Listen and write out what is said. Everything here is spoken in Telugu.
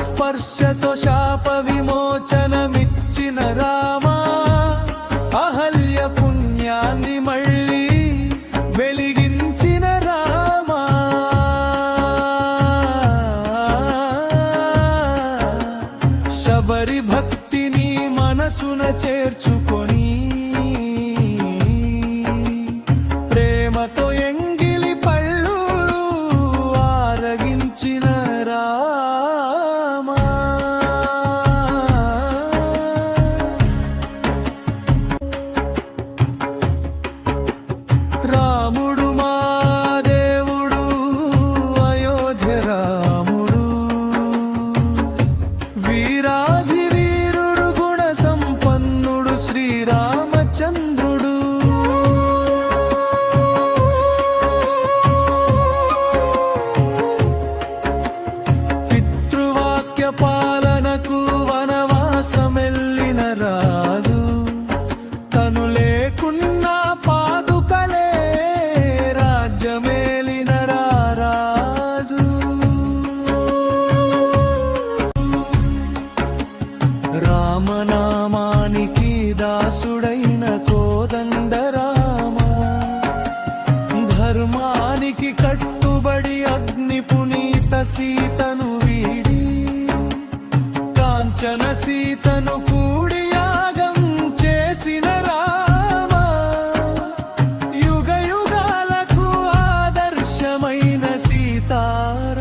స్పర్శతో శాప విమోచనమిచ్చిన రామా, అహల్య పుణ్యాన్ని మళ్ళీ వెలిగించిన రామా, శబరి భక్తిని మనసున చేర్చుకొని ప్రేమతో ఎంగిలి పళ్ళు ఆరగించిన రామా. రాముడు మా దేవుడు, అయోధ్య రాముడు, వీరాధి వీరుడు, గుణ సంపన్నుడు శ్రీరామచంద్రుడు. పితృవాక్య పాలనకు వనవాసమెల్లిన రాజు, తను లేకున్నా పాదుకలే రాజ్యమేలిన రారాజు. రామనామానికి దాసుడైన కోదండరామ, ధర్మానికి కట్టుబడి అగ్ని పునీత సీతను వీడి, కాంచన సీతను కూడి యాగం చేసిన రామ, యుగ యుగాలకు ఆదర్శమైన సీతారామ.